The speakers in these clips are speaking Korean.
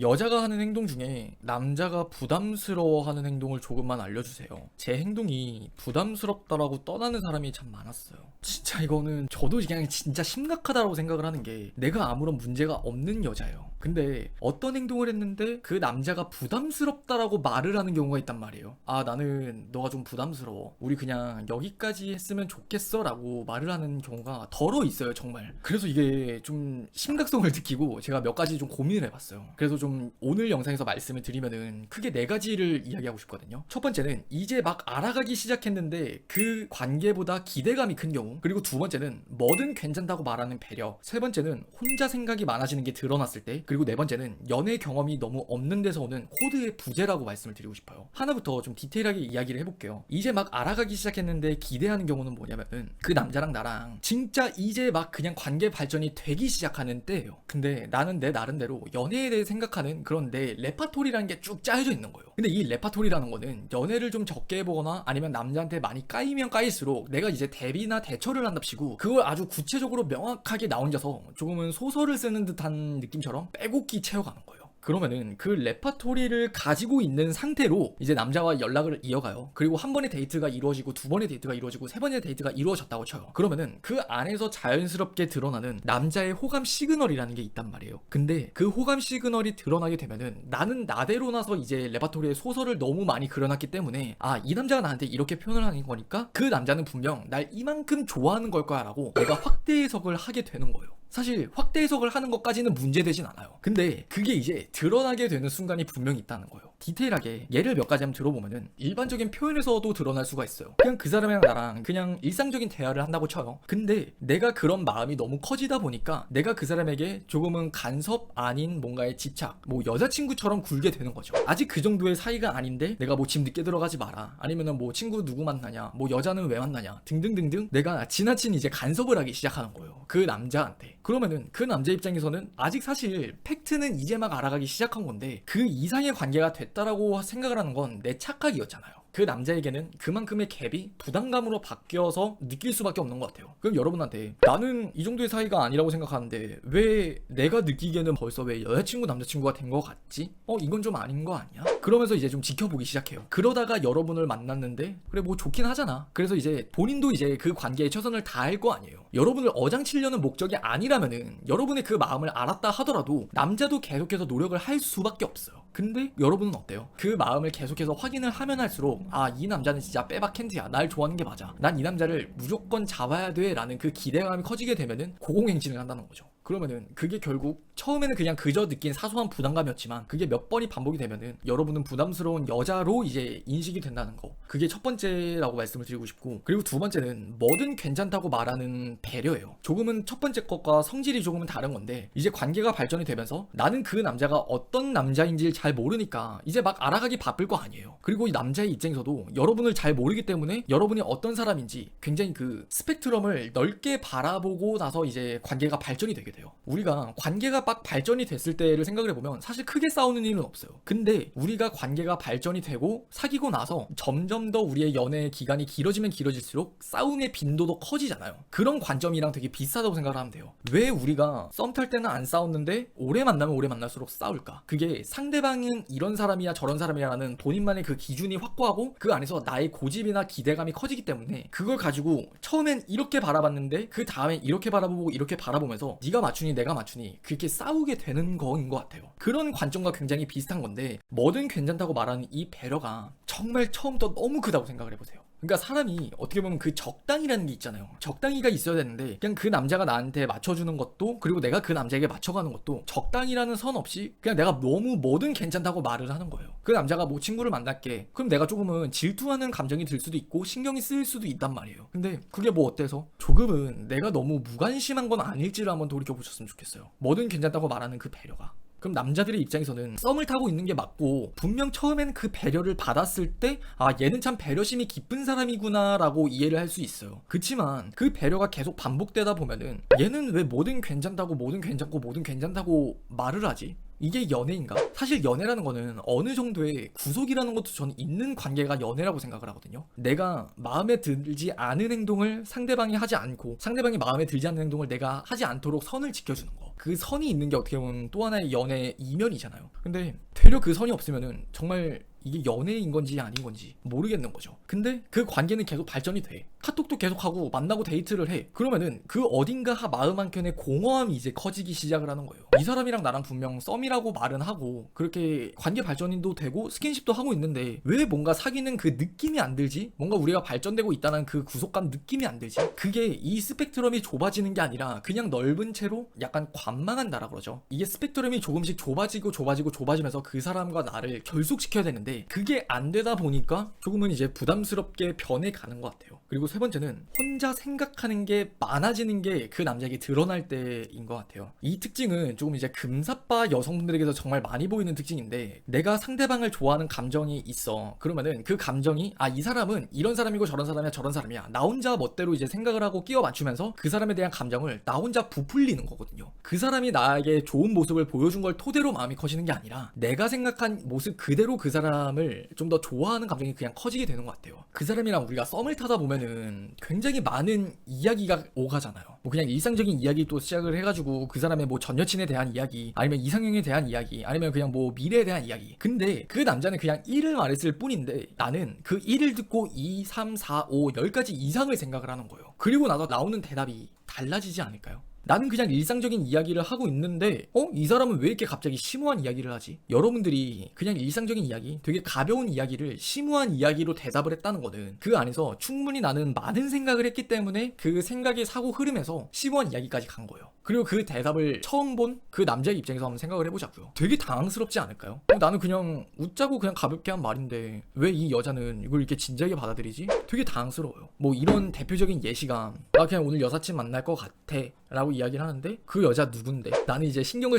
여자가 하는 행동 중에 남자가 부담스러워하는 행동을 조금만 알려주세요. 제 행동이 부담스럽다라고 떠나는 사람이 참 많았어요. 진짜 이거는 저도 그냥 진짜 심각하다고 생각을 하는 게, 내가 아무런 문제가 없는 여자예요. 근데 어떤 행동을 했는데 그 남자가 부담스럽다라고 말을 하는 경우가 있단 말이에요. 아, 나는 너가 좀 부담스러워, 우리 그냥 여기까지 했으면 좋겠어 라고 말을 하는 경우가 덜어 있어요, 정말. 그래서 이게 좀 심각성을 느끼고 제가 몇 가지 좀 고민을 해봤어요. 그래서 좀 오늘 영상에서 말씀을 드리면은 크게 4가지를 이야기하고 싶거든요. 첫 번째는 이제 막 알아가기 시작했는데 그 관계보다 기대감이 큰 경우, 그리고 두 번째는 뭐든 괜찮다고 말하는 배려, 세 번째는 혼자 생각이 많아지는 게 드러났을 때, 그리고 네 번째는 연애 경험이 너무 없는 데서 오는 코드의 부재라고 말씀을 드리고 싶어요. 하나부터 좀 디테일하게 이야기를 해볼게요. 이제 막 알아가기 시작했는데 기대하는 경우는 뭐냐면은, 그 남자랑 나랑 진짜 이제 막 그냥 관계 발전이 되기 시작하는 때예요. 근데 나는 내 나름대로 연애에 대해 생각하는 그런 내 레파토리라는 게 쭉 짜여져 있는 거예요. 근데 이 레파토리라는 거는 연애를 좀 적게 해보거나 아니면 남자한테 많이 까이면 까일수록 내가 이제 대비나 대처를 한답시고, 그걸 아주 구체적으로 명확하게 나 혼자서 조금은 소설을 쓰는 듯한 느낌처럼 빼곡히 채워가는 거예요. 그러면은 그 레파토리를 가지고 있는 상태로 이제 남자와 연락을 이어가요. 그리고 한 번의 데이트가 이루어지고, 두 번의 데이트가 이루어지고, 세 번의 데이트가 이루어졌다고 쳐요. 그러면은 그 안에서 자연스럽게 드러나는 남자의 호감 시그널이라는 게 있단 말이에요. 근데 그 호감 시그널이 드러나게 되면은, 나는 나대로 나서 이제 레파토리에 소설을 너무 많이 그려놨기 때문에, 아, 이 남자가 나한테 이렇게 표현을 하는 거니까 그 남자는 분명 날 이만큼 좋아하는 걸 거야 라고 내가 확대 해석을 하게 되는 거예요. 사실 확대 해석을 하는 것까지는 문제되진 않아요. 근데 그게 이제 드러나게 되는 순간이 분명히 있다는 거예요. 디테일하게 예를 몇 가지 한번 들어보면은, 일반적인 표현에서도 드러날 수가 있어요. 그냥 그 사람이랑 나랑 그냥 일상적인 대화를 한다고 쳐요. 근데 내가 그런 마음이 너무 커지다 보니까 내가 그 사람에게 조금은 간섭 아닌 뭔가의 집착, 뭐 여자친구처럼 굴게 되는 거죠. 아직 그 정도의 사이가 아닌데 내가 뭐 집 늦게 들어가지 마라, 아니면은 뭐 친구 누구 만나냐, 뭐 여자는 왜 만나냐 등등등등, 내가 지나친 이제 간섭을 하기 시작하는 거예요, 그 남자한테. 그러면은 그 남자 입장에서는 아직 사실 팩트는 이제 막 알아가기 시작한 건데, 그 이상의 관계가 됐다라고 생각을 하는 건 내 착각이었잖아요. 그 남자에게는 그만큼의 갭이 부담감으로 바뀌어서 느낄 수밖에 없는 것 같아요. 그럼 여러분한테, 나는 이 정도의 사이가 아니라고 생각하는데 왜 내가 느끼기에는 벌써 왜 여자친구 남자친구가 된 것 같지? 이건 좀 아닌 거 아니야? 그러면서 이제 좀 지켜보기 시작해요. 그러다가 여러분을 만났는데, 그래 뭐 좋긴 하잖아. 그래서 이제 본인도 이제 그 관계에 최선을 다할 거 아니에요. 여러분을 어장치려는 목적이 아니라면은 여러분의 그 마음을 알았다 하더라도 남자도 계속해서 노력을 할 수밖에 없어요. 근데 여러분은 어때요? 그 마음을 계속해서 확인을 하면 할수록, 아, 이 남자는 진짜 빼박 캔디야, 날 좋아하는 게 맞아, 난 이 남자를 무조건 잡아야 돼 라는 그 기대감이 커지게 되면은 고공행진을 한다는 거죠. 그러면은 그게 결국 처음에는 그냥 그저 느낀 사소한 부담감이었지만, 그게 몇 번이 반복이 되면은 여러분은 부담스러운 여자로 이제 인식이 된다는 거, 그게 첫 번째라고 말씀을 드리고 싶고, 그리고 두 번째는 뭐든 괜찮다고 말하는 배려예요. 조금은 첫 번째 것과 성질이 조금은 다른 건데, 이제 관계가 발전이 되면서 나는 그 남자가 어떤 남자인지를 잘 모르니까 이제 막 알아가기 바쁠 거 아니에요. 그리고 이 남자의 입장에서도 여러분을 잘 모르기 때문에 여러분이 어떤 사람인지 굉장히 그 스펙트럼을 넓게 바라보고 나서 이제 관계가 발전이 되게 돼요. 우리가 관계가 막 발전이 됐을 때를 생각을 해보면 사실 크게 싸우는 일은 없어요. 근데 우리가 관계가 발전이 되고 사귀고 나서 점점 더 우리의 연애 기간이 길어지면 길어질수록 싸움의 빈도도 커지잖아요. 그런 관점이랑 되게 비슷하다고 생각을 하면 돼요. 왜 우리가 썸 탈 때는 안 싸웠는데 오래 만나면 오래 만날수록 싸울까? 그게 상대방은 이런 사람이야 저런 사람이야라는 본인만의 그 기준이 확고하고, 그 안에서 나의 고집이나 기대감이 커지기 때문에, 그걸 가지고 처음엔 이렇게 바라봤는데 그 다음에 이렇게 바라보고 이렇게 바라보면서 네가 맞추니 내가 맞추니 그렇게 싸우게 되는 거인 것 같아요. 그런 관점과 굉장히 비슷한 건데, 뭐든 괜찮다고 말하는 이 배려가 정말 처음부터 너무 크다고 생각을 해보세요. 그러니까 사람이 어떻게 보면 그 적당이라는 게 있잖아요. 적당히가 있어야 되는데, 그냥 그 남자가 나한테 맞춰주는 것도, 그리고 내가 그 남자에게 맞춰가는 것도 적당이라는 선 없이 그냥 내가 너무 뭐든 괜찮다고 말을 하는 거예요. 그 남자가 뭐 친구를 만날게, 그럼 내가 조금은 질투하는 감정이 들 수도 있고 신경이 쓰일 수도 있단 말이에요. 근데 그게 뭐 어때서? 조금은 내가 너무 무관심한 건 아닐지를 한번 돌이켜보셨으면 좋겠어요. 뭐든 괜찮다고 말하는 그 배려가. 그럼 남자들의 입장에서는 썸을 타고 있는 게 맞고, 분명 처음엔 그 배려를 받았을 때, 아, 얘는 참 배려심이 깊은 사람이구나 라고 이해를 할 수 있어요. 그치만 그 배려가 계속 반복되다 보면은, 얘는 왜 뭐든 괜찮다고 뭐든 괜찮고 뭐든 괜찮다고 말을 하지? 이게 연애인가? 사실 연애라는 거는 어느 정도의 구속이라는 것도 저는 있는 관계가 연애라고 생각을 하거든요. 내가 마음에 들지 않은 행동을 상대방이 하지 않고 상대방이 마음에 들지 않는 행동을 내가 하지 않도록 선을 지켜주는 거. 그 선이 있는 게 어떻게 보면 또 하나의 연애의 이면이잖아요. 근데 되려 그 선이 없으면은 정말 이게 연애인 건지 아닌 건지 모르겠는 거죠. 근데 그 관계는 계속 발전이 돼. 카톡도 계속하고 만나고 데이트를 해. 그러면은 그 어딘가 마음 한켠에 공허함이 이제 커지기 시작을 하는 거예요. 이 사람이랑 나랑 분명 썸이라고 말은 하고 그렇게 관계 발전도 되고 스킨십도 하고 있는데 왜 뭔가 사귀는 그 느낌이 안 들지? 뭔가 우리가 발전되고 있다는 그 구속감 느낌이 안 들지? 그게 이 스펙트럼이 좁아지는 게 아니라 그냥 넓은 채로 약간 관망한다라 그러죠. 이게 스펙트럼이 조금씩 좁아지면서 그 사람과 나를 결속시켜야 되는데 그게 안 되다 보니까 조금은 이제 부담스럽게 변해가는 것 같아요. 그리고 세 번째는 혼자 생각하는 게 많아지는 게 그 남자에게 드러날 때인 것 같아요. 이 특징은 조금 이제 금사빠 여성분들에게서 정말 많이 보이는 특징인데 내가 상대방을 좋아하는 감정이 있어. 그러면은 그 감정이 이 사람은 이런 사람이고 저런 사람이야 저런 사람이야. 나 혼자 멋대로 이제 생각을 하고 끼워 맞추면서 그 사람에 대한 감정을 나 혼자 부풀리는 거거든요. 그 사람이 나에게 좋은 모습을 보여준 걸 토대로 마음이 커지는 게 아니라 내가 생각한 모습 그대로 그 사람을 좀 더 좋아하는 감정이 그냥 커지게 되는 것 같아요. 그 사람이랑 우리가 썸을 타다 보면은 굉장히 많은 이야기가 오가잖아요. 뭐 그냥 일상적인 이야기 또 시작을 해가지고 그 사람의 뭐 전 여친에 대한 이야기 아니면 이상형에 대한 이야기 아니면 그냥 뭐 미래에 대한 이야기. 근데 그 남자는 그냥 1을 말했을 뿐인데 나는 그 1을 듣고 2, 3, 4, 5, 10가지 이상을 생각을 하는 거예요. 그리고 나서 나오는 대답이 달라지지 않을까요? 나는 그냥 일상적인 이야기를 하고 있는데 이 사람은 왜 이렇게 갑자기 심오한 이야기를 하지? 여러분들이 그냥 일상적인 이야기, 되게 가벼운 이야기를 심오한 이야기로 대답을 했다는 거는 그 안에서 충분히 나는 많은 생각을 했기 때문에 그 생각의 사고 흐름에서 심오한 이야기까지 간 거예요. 그리고 그 대답을 처음 본 그 남자의 입장에서 한번 생각을 해보자고요. 되게 당황스럽지 않을까요? 나는 그냥 웃자고 그냥 가볍게 한 말인데 왜 이 여자는 이걸 이렇게 진지하게 받아들이지? 되게 당황스러워요. 뭐 이런 대표적인 예시가 나 그냥 오늘 여사친 만날 것 같아 라고 이야기를 하는데 그 여자 누군데? 나는 이제 신경을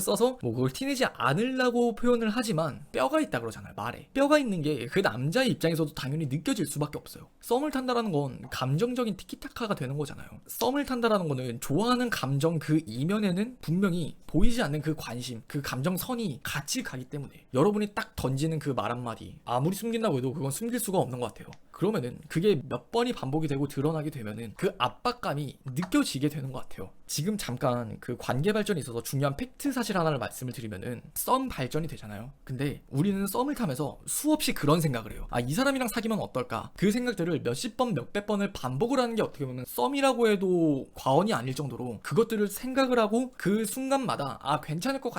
써서 뭐 그걸 티내지 않으려고 표현을 하지만 뼈가 있다 그러잖아요. 말에 뼈가 있는 게 그 남자의 입장에서도 당연히 느껴질 수밖에 없어요. 썸을 탄다라는 건 감정적인 티키타카가 되는 거잖아요. 썸을 탄다라는 거는 좋아하는 감정 그 이면에는 분명히 보이지 않는 그 관심, 그 감정선이 같이 가기 때문에 여러분이 딱 던지는 그 말 한마디 아무리 숨긴다고 해도 그건 숨길 수가 없는 것 같아요. 그러면은 그게 몇 번이 반복이 되고 드러나게 되면은 그 압박감이 느껴지게 되는 것 같아요. 지금 잠깐 그 관계 발전에 있어서 중요한 팩트 사실 하나를 말씀을 드리면은 썸 발전이 되잖아요. 근데 우리는 썸을 타면서 수없이 그런 생각을 해요. 이 사람이랑 사귀면 어떨까? 그 생각들을 몇십 번, 몇백 번을 반복을 하는 게 어떻게 보면 썸이라고 해도 과언이 아닐 정도로 그것들을 생각을 하고 그 순간마다 괜찮을 것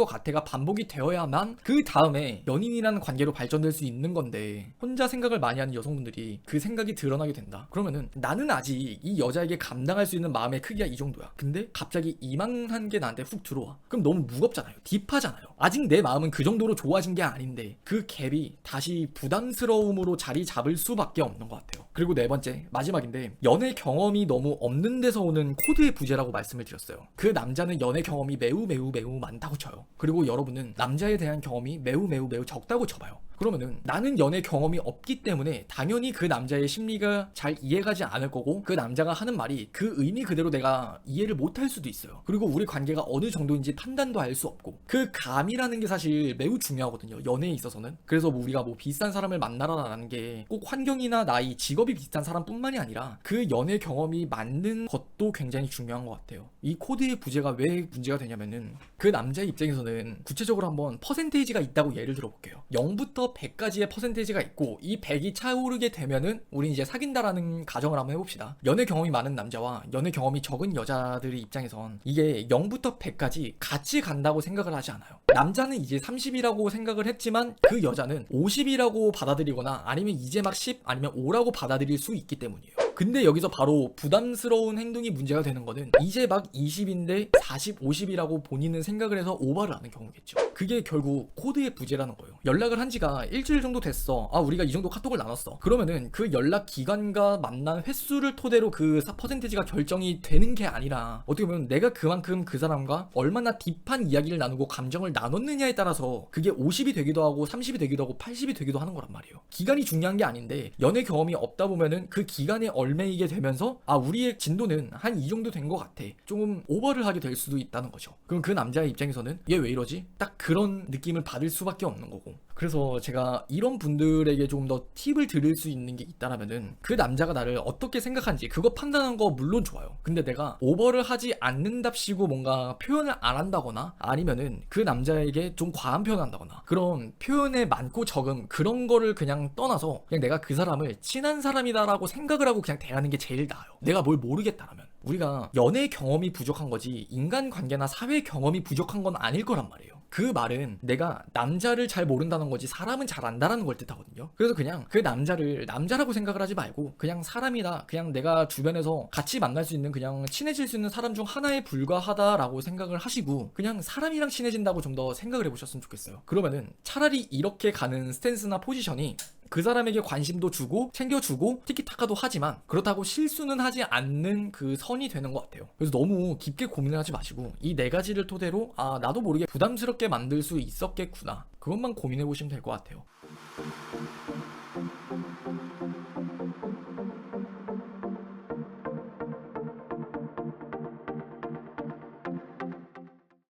같아가 반복이 되어야만 그 다음에 연인이라는 관계로 발전될 수 있는 건데 혼자 생각을 많이 하는 여성분들이 그 생각이 드러나게 된다. 그러면은 나는 아직 이 여자에게 감당할 수 있는 마음의 크기가 이 정도야. 근데 갑자기 이만한 게 나한테 훅 들어와. 그럼 너무 무겁잖아요. 딥하잖아요. 아직 내 마음은 그 정도로 좋아진 게 아닌데 그 갭이 다시 부담스러움으로 자리 잡을 수밖에 없는 것 같아요. 그리고 네 번째, 마지막인데 연애 경험이 너무 없는 데서 오는 코드의 부재라고 말씀을 드렸어요. 그 남자는 연애 경험이 매우 많다고 쳐요. 그리고 여러분은 남자에 대한 경험이 매우 적다고 쳐봐요. 그러면은 나는 연애 경험이 없기 때문에 당연히 그 남자의 심리가 잘 이해가지 않을 거고 그 남자가 하는 말이 그 의미 그대로 내가 이해를 못할 수도 있어요. 그리고 우리 관계가 어느 정도인지 판단도 할 수 없고 그 감이라는 게 사실 매우 중요하거든요. 연애에 있어서는. 그래서 우리가 비슷한 사람을 만나라라는 게 꼭 환경이나 나이, 직업이 비슷한 사람뿐만이 아니라 그 연애 경험이 맞는 것도 굉장히 중요한 것 같아요. 이 코드의 부재가 왜 문제가 되냐면은 그 남자의 입장에서는 구체적으로 한번 퍼센테이지가 있다고 예를 들어볼게요. 0부터 100까지의 퍼센테이지가 있고 이 100이 차오르게 되면은 우린 이제 사귄다라는 가정을 한번 해봅시다. 연애 경험이 많은 남자와 연애 경험이 적은 여자들의 입장에선 이게 0부터 100까지 같이 간다고 생각을 하지 않아요. 남자는 이제 30이라고 생각을 했지만 그 여자는 50이라고 받아들이거나 아니면 이제 막 10 아니면 5라고 받아들일 수 있기 때문이에요. 근데 여기서 바로 부담스러운 행동이 문제가 되는 거는 이제 막 20인데 40, 50이라고 본인은 생각을 해서 오버를 하는 경우겠죠. 그게 결국 코드의 부재라는 거예요. 연락을 한 지가 일주일 정도 됐어. 우리가 이 정도 카톡을 나눴어. 그러면은 그 연락 기간과 만난 횟수를 토대로 그 퍼센테이지가 결정이 되는 게 아니라 어떻게 보면 내가 그만큼 그 사람과 얼마나 딥한 이야기를 나누고 감정을 나눴느냐에 따라서 그게 50이 되기도 하고 30이 되기도 하고 80이 되기도 하는 거란 말이에요. 기간이 중요한 게 아닌데 연애 경험이 없다 보면은 그 기간에 열매이게 되면서 아 우리의 진도는 한 이 정도 된 것 같아, 조금 오버를 하게 될 수도 있다는 거죠. 그럼 그 남자의 입장에서는 얘 왜 이러지? 딱 그런 느낌을 받을 수밖에 없는 거고. 그래서 제가 이런 분들에게 조금 더 팁을 드릴 수 있는 게 있다라면은, 그 남자가 나를 어떻게 생각하는지 그거 판단하는 거 물론 좋아요. 근데 내가 오버를 하지 않는답시고 뭔가 표현을 안 한다거나, 아니면은 그 남자에게 좀 과한 표현을 한다거나, 그런 표현의 많고 적음 그런 거를 그냥 떠나서 그냥 내가 그 사람을 친한 사람이다라고 생각을 하고 그냥 대하는 게 제일 나아요. 내가 뭘 모르겠다라면. 우리가 연애 경험이 부족한 거지 인간관계나 사회 경험이 부족한 건 아닐 거란 말이에요. 그 말은 내가 남자를 잘 모른다는 거지 사람은 잘 안다라는 걸 뜻하거든요. 그래서 그냥 그 남자를 남자라고 생각을 하지 말고 그냥 사람이다, 그냥 내가 주변에서 같이 만날 수 있는, 그냥 친해질 수 있는 사람 중 하나에 불과하다라고 생각을 하시고 그냥 사람이랑 친해진다고 좀 더 생각을 해보셨으면 좋겠어요. 그러면은 차라리 이렇게 가는 스탠스나 포지션이 그 사람에게 관심도 주고 챙겨주고 티키타카도 하지만 그렇다고 실수는 하지 않는 그 선이 되는 것 같아요. 그래서 너무 깊게 고민을 하지 마시고 이 네 가지를 토대로 아 나도 모르게 부담스럽게 만들 수 있었겠구나, 그것만 고민해 보시면 될 것 같아요.